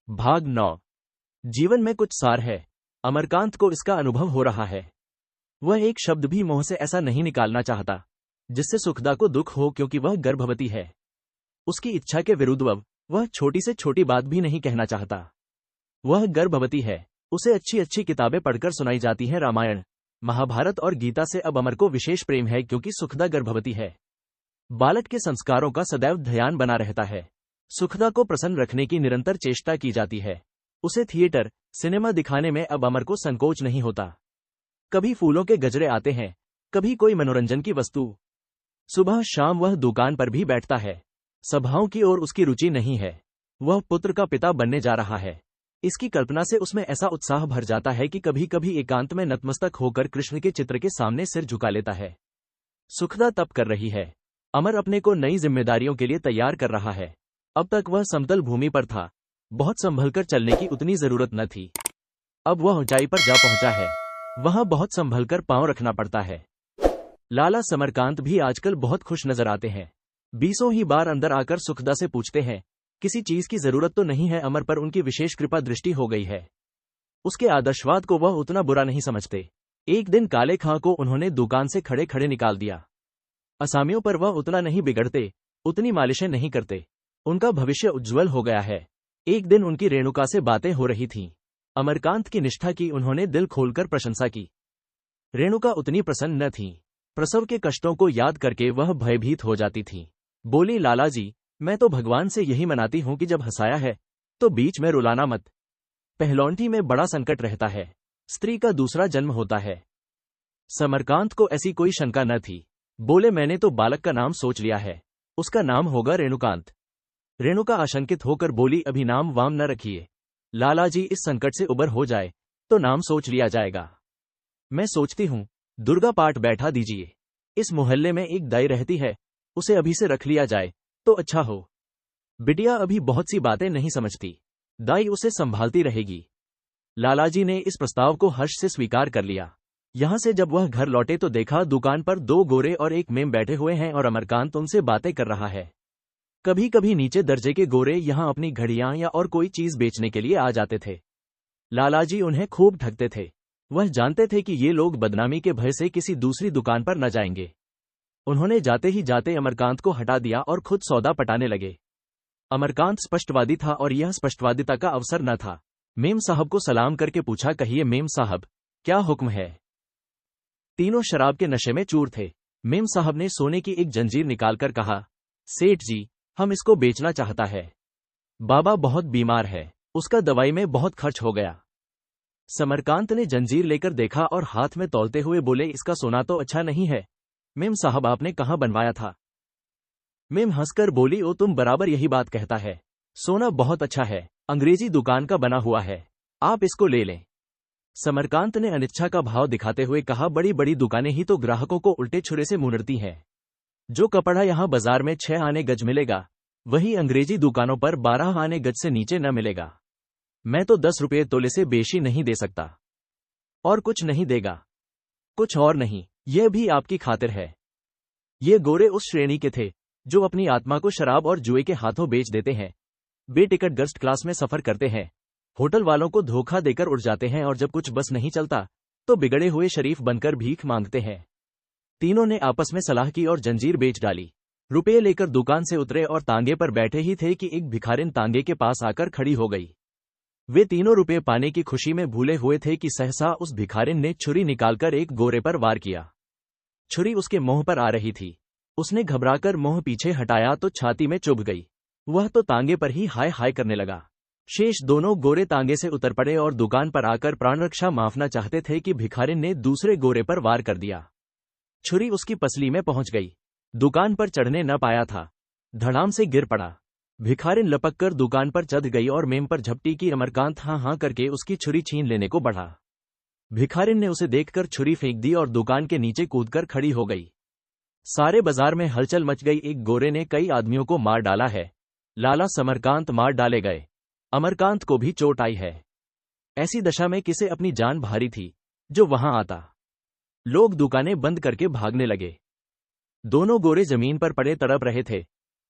भाग 9। जीवन में कुछ सार है। अमरकांत को इसका अनुभव हो रहा है। वह एक शब्द भी मुंह से ऐसा नहीं निकालना चाहता जिससे सुखदा को दुख हो, क्योंकि वह गर्भवती है। उसकी इच्छा के विरुद्ध वह छोटी से छोटी बात भी नहीं कहना चाहता। वह गर्भवती है। उसे अच्छी अच्छी किताबें पढ़कर सुनाई जाती हैं, रामायण, महाभारत और गीता से अब अमर को विशेष प्रेम है, क्योंकि सुखदा गर्भवती है। बालक के संस्कारों का सदैव ध्यान बना रहता है। सुखदा को प्रसन्न रखने की निरंतर चेष्टा की जाती है। उसे थिएटर, सिनेमा दिखाने में अब अमर को संकोच नहीं होता। कभी फूलों के गजरे आते हैं, कभी कोई मनोरंजन की वस्तु। सुबह शाम वह दुकान पर भी बैठता है। सभाओं की ओर उसकी रुचि नहीं है। वह पुत्र का पिता बनने जा रहा है। इसकी कल्पना से उसमें ऐसा उत्साह भर जाता है कि कभी कभी एकांत में नतमस्तक होकर कृष्ण के चित्र के सामने सिर झुका लेता है। सुखदा तप कर रही है। अमर अपने को नई जिम्मेदारियों के लिए तैयार कर रहा है। अब तक वह समतल भूमि पर था। बहुत संभलकर चलने की उतनी जरूरत न थी। अब वह ऊंचाई पर जा पहुंचा है। वहां बहुत संभलकर पांव रखना पड़ता है। लाला समरकांत भी आजकल बहुत खुश नजर आते हैं। बीसों ही बार अंदर आकर सुखदा से पूछते हैं, किसी चीज की जरूरत तो नहीं है। अमर पर उनकी विशेष कृपा दृष्टि हो गई है। उसके आदर्शवाद को वह उतना बुरा नहीं समझते। एक दिन काले खां को उन्होंने दुकान से खड़े खड़े निकाल दिया। असामियों पर वह उतना नहीं बिगड़ते, उतनी मालिशें नहीं करते। उनका भविष्य उज्ज्वल हो गया है। एक दिन उनकी रेणुका से बातें हो रही थीं। अमरकांत की निष्ठा की उन्होंने दिल खोलकर प्रशंसा की। रेणुका उतनी प्रसन्न न थी। प्रसव के कष्टों को याद करके वह भयभीत हो जाती थी। बोली, लाला जी, मैं तो भगवान से यही मनाती हूं कि जब हंसाया है तो बीच में रुलाना मत। पहलौंठी में बड़ा संकट रहता है। स्त्री का दूसरा जन्म होता है। समरकांत को ऐसी कोई शंका न थी। बोले, मैंने तो बालक का नाम सोच लिया है। उसका नाम होगा रेणुकांत। रेणुका आशंकित होकर बोली, अभी नाम वाम न रखिए। लाला जी, इस संकट से उबर हो जाए तो नाम सोच लिया जाएगा। मैं सोचती हूँ दुर्गा पाठ बैठा दीजिए। इस मोहल्ले में एक दाई रहती है, उसे अभी से रख लिया जाए तो अच्छा हो। बिटिया अभी बहुत सी बातें नहीं समझती, दाई उसे संभालती रहेगी। लालाजी ने इस प्रस्ताव को हर्ष से स्वीकार कर लिया। यहां से जब वह घर लौटे तो देखा दुकान पर दो गोरे और एक मेम बैठे हुए हैं और अमरकांत उनसे बातें कर रहा है। कभी कभी नीचे दर्जे के गोरे यहां अपनी घड़ियां या और कोई चीज बेचने के लिए आ जाते थे। लालाजी उन्हें खूब ठगते थे। वह जानते थे कि ये लोग बदनामी के भय से किसी दूसरी दुकान पर न जाएंगे। उन्होंने जाते ही जाते अमरकांत को हटा दिया और खुद सौदा पटाने लगे। अमरकांत स्पष्टवादी था और यह स्पष्टवादिता का अवसर न था। मेम साहब को सलाम करके पूछा, कहिए मेम साहब, क्या हुक्म है। तीनों शराब के नशे में चूर थे। मेम साहब ने सोने की एक जंजीर निकालकर कहा, सेठ जी, हम इसको बेचना चाहता है। बाबा बहुत बीमार है, उसका दवाई में बहुत खर्च हो गया। समरकांत ने जंजीर लेकर देखा और हाथ में तौलते हुए बोले, इसका सोना तो अच्छा नहीं है। मेम साहब, आपने कहाँ बनवाया था। मेम हंसकर बोली, ओ तुम बराबर यही बात कहता है। सोना बहुत अच्छा है, अंग्रेजी दुकान का बना हुआ है, आप इसको ले लें। समरकांत ने अनिच्छा का भाव दिखाते हुए कहा, बड़ी बड़ी दुकानें ही तो ग्राहकों को उल्टे छुरे से मुनरती हैं। जो कपड़ा यहाँ बाजार में 6 आने गज मिलेगा, वही अंग्रेजी दुकानों पर 12 आने गज से नीचे न मिलेगा। मैं तो 10 रुपये तोले से बेशी नहीं दे सकता। और कुछ नहीं देगा। कुछ और नहीं, यह भी आपकी खातिर है। ये गोरे उस श्रेणी के थे जो अपनी आत्मा को शराब और जुए के हाथों बेच देते हैं। बेटिकट गर्स्ट क्लास में सफर करते हैं, होटल वालों को धोखा देकर उड़ जाते हैं और जब कुछ बस नहीं चलता तो बिगड़े हुए शरीफ बनकर भीख मांगते हैं। तीनों ने आपस में सलाह की और जंजीर बेच डाली। रुपये लेकर दुकान से उतरे और तांगे पर बैठे ही थे कि एक भिखारिन तांगे के पास आकर खड़ी हो गई। वे तीनों रुपये पाने की खुशी में भूले हुए थे कि सहसा उस भिखारिन ने छुरी निकालकर एक गोरे पर वार किया। छुरी उसके मुंह पर आ रही थी। उसने घबराकर मुंह पीछे हटाया तो छाती में चुभ गई। वह तो तांगे पर ही हाय हाय करने लगा। शेष दोनों गोरे तांगे से उतर पड़े और दुकान पर आकर प्राण रक्षा माफना चाहते थे कि भिखारिन ने दूसरे गोरे पर वार कर दिया। छुरी उसकी पसली में पहुंच गई। दुकान पर चढ़ने न पाया था, धड़ाम से गिर पड़ा। भिखारिन लपक कर दुकान पर चढ़ गई और मेम पर झपटी की। अमरकांत हाँ हाँ करके उसकी छुरी छीन लेने को बढ़ा। भिखारिन ने उसे देखकर छुरी फेंक दी और दुकान के नीचे कूदकर खड़ी हो गई। सारे बाजार में हलचल मच गई। एक गोरे ने कई आदमियों को मार डाला है। लाला समरकांत मार डाले गए। अमरकांत को भी चोट आई है। ऐसी दशा में किसे अपनी जान भारी थी जो वहां आता। लोग दुकानें बंद करके भागने लगे। दोनों गोरे जमीन पर पड़े तड़प रहे थे।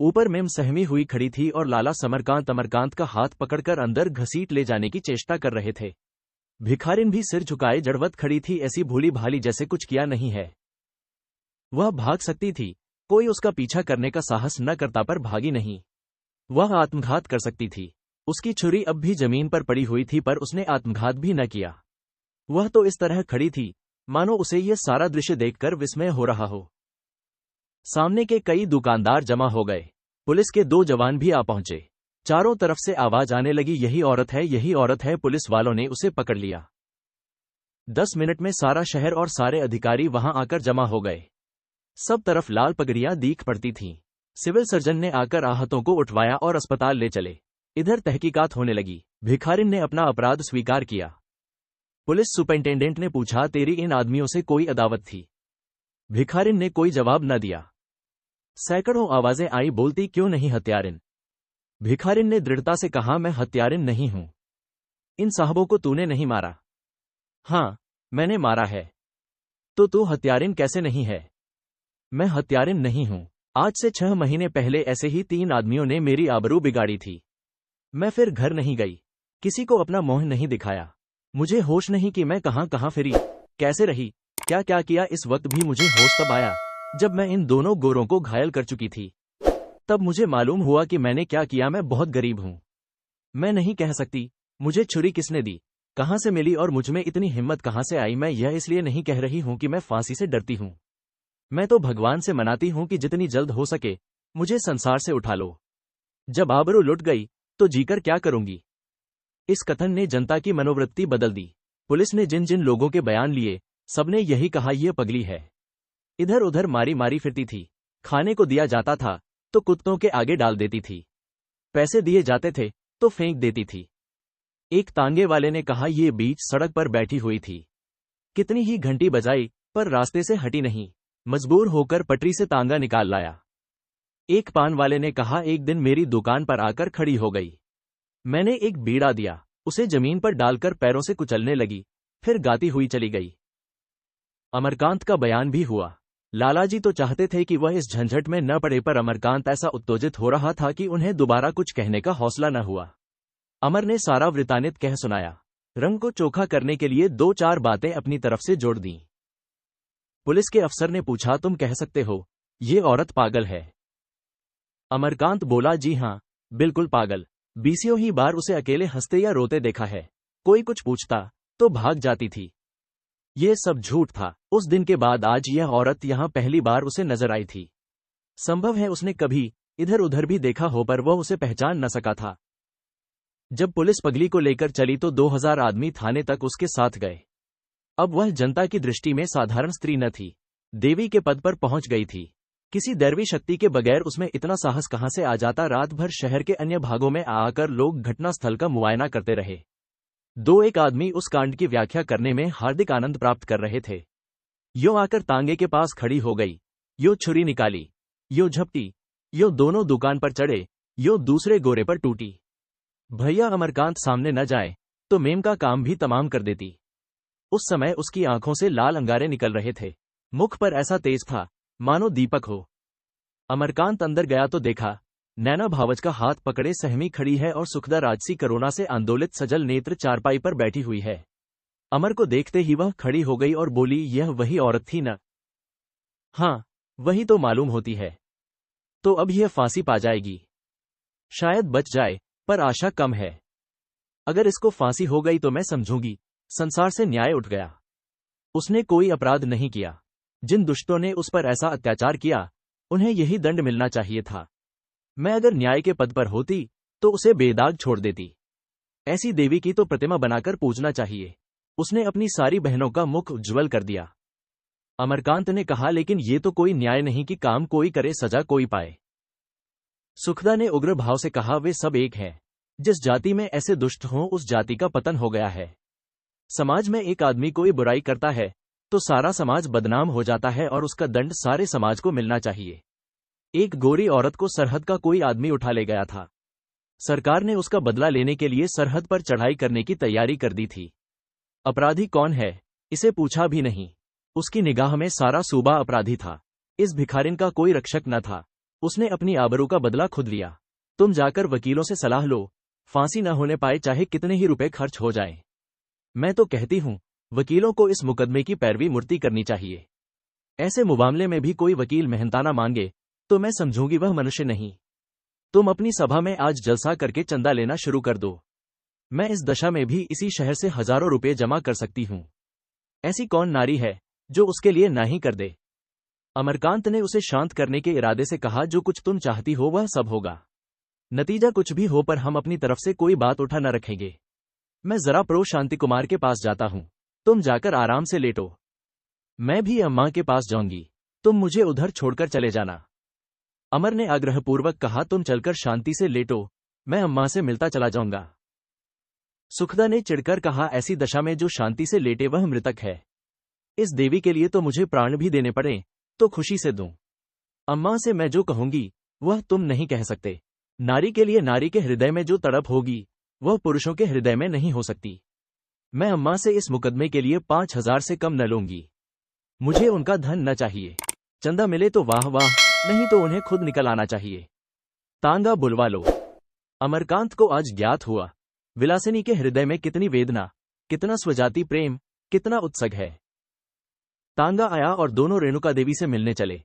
ऊपर मेम सहमी हुई खड़ी थी और लाला समरकांत अमरकांत का हाथ पकड़कर अंदर घसीट ले जाने की चेष्टा कर रहे थे। भिखारिन भी सिर झुकाए जड़वत खड़ी थी, ऐसी भूली भाली जैसे कुछ किया नहीं है। वह भाग सकती थी, कोई उसका पीछा करने का साहस न करता, पर भागी नहीं। वह आत्मघात कर सकती थी। उसकी छुरी अब भी जमीन पर पड़ी हुई थी, पर उसने आत्मघात भी न किया। वह तो इस तरह खड़ी थी मानो उसे यह सारा दृश्य देखकर विस्मय हो रहा हो। सामने के कई दुकानदार जमा हो गए। पुलिस के 2 जवान भी आ पहुंचे। चारों तरफ से आवाज आने लगी, यही औरत है, यही औरत है। पुलिस वालों ने उसे पकड़ लिया। 10 मिनट में सारा शहर और सारे अधिकारी वहां आकर जमा हो गए। सब तरफ लाल पगड़ियां दीख पड़ती थीं। सिविल सर्जन ने आकर आहतों को उठवाया और अस्पताल ले चले। इधर तहकीकात होने लगी। भिखारिन ने अपना अपराध स्वीकार किया। पुलिस सुपरिंटेंडेंट ने पूछा, तेरी इन आदमियों से कोई अदावत थी? भिखारिन ने कोई जवाब न दिया। सैकड़ों आवाजें आई, बोलती क्यों नहीं हत्यारिन। भिखारिन ने दृढ़ता से कहा, मैं हत्यारिन नहीं हूं। इन साहबों को तूने नहीं मारा? हां, मैंने मारा है। तो तू हत्यारिन कैसे नहीं है? मैं हत्यारिन नहीं हूं। आज से 6 महीने पहले ऐसे ही 3 आदमियों ने मेरी आबरू बिगाड़ी थी। मैं फिर घर नहीं गई, किसी को अपना मोह नहीं दिखाया। मुझे होश नहीं कि मैं कहां कहां फिरी, कैसे रही, क्या क्या किया। इस वक्त भी मुझे होश तब आया जब मैं इन दोनों गोरों को घायल कर चुकी थी। तब मुझे मालूम हुआ कि मैंने क्या किया। मैं बहुत गरीब हूं। मैं नहीं कह सकती मुझे छुरी किसने दी, कहां से मिली और मुझमें इतनी हिम्मत कहां से आई। मैं यह इसलिए नहीं कह रही हूं कि मैं फांसी से डरती हूं। मैं तो भगवान से मनाती हूं कि जितनी जल्द हो सके मुझे संसार से उठा लो। जब आबरू लुट गई तो जीकर क्या करूंगी। इस कथन ने जनता की मनोवृत्ति बदल दी। पुलिस ने जिन जिन लोगों के बयान लिए, सबने यही कहा, यह पगली है। इधर उधर मारी मारी फिरती थी। खाने को दिया जाता था तो कुत्तों के आगे डाल देती थी। पैसे दिए जाते थे तो फेंक देती थी। एक तांगे वाले ने कहा, यह बीच सड़क पर बैठी हुई थी। कितनी ही घंटी बजाई पर रास्ते से हटी नहीं। मजबूर होकर पटरी से तांगा निकाल लाया। एक पान वाले ने कहा, एक दिन मेरी दुकान पर आकर खड़ी हो गई। मैंने एक बीड़ा दिया, उसे जमीन पर डालकर पैरों से कुचलने लगी, फिर गाती हुई चली गई। अमरकांत का बयान भी हुआ। लालाजी तो चाहते थे कि वह इस झंझट में न पड़े, पर अमरकांत ऐसा उत्तेजित हो रहा था कि उन्हें दोबारा कुछ कहने का हौसला न हुआ। अमर ने सारा वृतांत कह सुनाया। रंग को चोखा करने के लिए 2-4 बातें अपनी तरफ से जोड़ दी। पुलिस के अफसर ने पूछा, तुम कह सकते हो ये औरत पागल है? अमरकांत बोला, जी हां, बिल्कुल पागल। 20 ही बार उसे अकेले हंसते या रोते देखा है। कोई कुछ पूछता तो भाग जाती थी। ये सब झूठ था। उस दिन के बाद आज यह औरत यहां पहली बार उसे नजर आई थी। संभव है उसने कभी इधर उधर भी देखा हो, पर वह उसे पहचान न सका था। जब पुलिस पगली को लेकर चली तो 2000 आदमी थाने तक उसके साथ गए। अब वह जनता की दृष्टि में साधारण स्त्री न थी, देवी के पद पर पहुंच गई थी। किसी दैवी शक्ति के बगैर उसमें इतना साहस कहां से आ जाता। रात भर शहर के अन्य भागों में आकर लोग घटनास्थल का मुआयना करते रहे। 2-1 आदमी उस कांड की व्याख्या करने में हार्दिक आनंद प्राप्त कर रहे थे। यो आकर तांगे के पास खड़ी हो गई, यो छुरी निकाली, यो झपटी, यो दोनों दुकान पर चढ़े, यो दूसरे गोरे पर टूटी। भैया अमरकांत सामने न जाए तो मेम का काम भी तमाम कर देती। उस समय उसकी आंखों से लाल अंगारे निकल रहे थे। मुख पर ऐसा तेज था मानो दीपक हो। अमरकांत अंदर गया तो देखा नैना भावज का हाथ पकड़े सहमी खड़ी है और सुखदा राजसी कोरोना से आंदोलित सजल नेत्र चारपाई पर बैठी हुई है। अमर को देखते ही वह खड़ी हो गई और बोली, यह वही औरत थी न? हाँ, वही तो मालूम होती है। तो अब यह फांसी पा जाएगी। शायद बच जाए, पर आशा कम है। अगर इसको फांसी हो गई तो मैं समझूंगी संसार से न्याय उठ गया। उसने कोई अपराध नहीं किया। जिन दुष्टों ने उस पर ऐसा अत्याचार किया उन्हें यही दंड मिलना चाहिए था। मैं अगर न्याय के पद पर होती तो उसे बेदाग छोड़ देती। ऐसी देवी की तो प्रतिमा बनाकर पूजना चाहिए। उसने अपनी सारी बहनों का मुख उज्ज्वल कर दिया। अमरकांत ने कहा, लेकिन ये तो कोई न्याय नहीं कि काम कोई करे सजा कोई पाए। सुखदा ने उग्र भाव से कहा, वे सब एक हैं। जिस जाति में ऐसे दुष्ट हों उस जाति का पतन हो गया है। समाज में एक आदमी कोई बुराई करता है तो सारा समाज बदनाम हो जाता है और उसका दंड सारे समाज को मिलना चाहिए। एक गोरी औरत को सरहद का कोई आदमी उठा ले गया था। सरकार ने उसका बदला लेने के लिए सरहद पर चढ़ाई करने की तैयारी कर दी थी। अपराधी कौन है इसे पूछा भी नहीं। उसकी निगाह में सारा सूबा अपराधी था। इस भिखारिन का कोई रक्षक न था। उसने अपनी आबरू का बदला खुद लिया। तुम जाकर वकीलों से सलाह लो, फांसी न होने पाए चाहे कितने ही रुपए खर्च हो जाएं। मैं तो कहती हूं, वकीलों को इस मुकदमे की पैरवी मूर्ति करनी चाहिए। ऐसे मुमामले में भी कोई वकील मेहनताना मांगे तो मैं समझूंगी वह मनुष्य नहीं। तुम अपनी सभा में आज जलसा करके चंदा लेना शुरू कर दो। मैं इस दशा में भी इसी शहर से हजारों रुपए जमा कर सकती हूं। ऐसी कौन नारी है जो उसके लिए ना ही कर दे। अमरकांत ने उसे शांत करने के इरादे से कहा, जो कुछ तुम चाहती हो वह सब होगा। नतीजा कुछ भी हो पर हम अपनी तरफ से कोई बात उठा न रखेंगे। मैं जरा प्रो शांति कुमार के पास जाता हूं, तुम जाकर आराम से लेटो। मैं भी अम्मा के पास जाऊंगी, तुम मुझे उधर छोड़कर चले जाना। अमर ने आग्रहपूर्वक कहा, तुम चलकर शांति से लेटो, मैं अम्मा से मिलता चला जाऊंगा। सुखदा ने चिढ़कर कहा, ऐसी दशा में जो शांति से लेटे वह मृतक है। इस देवी के लिए तो मुझे प्राण भी देने पड़े तो खुशी से दूं। अम्मा से मैं जो कहूंगी वह तुम नहीं कह सकते। नारी के लिए नारी के हृदय में जो तड़प होगी वह पुरुषों के हृदय में नहीं हो सकती। मैं अम्मा से इस मुकदमे के लिए 5,000 से कम न लूंगी। मुझे उनका धन न चाहिए। चंदा मिले तो वाह वाह, नहीं तो उन्हें खुद निकल आना चाहिए। तांगा बुलवा लो। अमरकांत को आज ज्ञात हुआ, विलासिनी के हृदय में कितनी वेदना, कितना स्वजाति प्रेम, कितना उत्सग है। तांगा आया और दोनों रेणुका देवी से मिलने चले।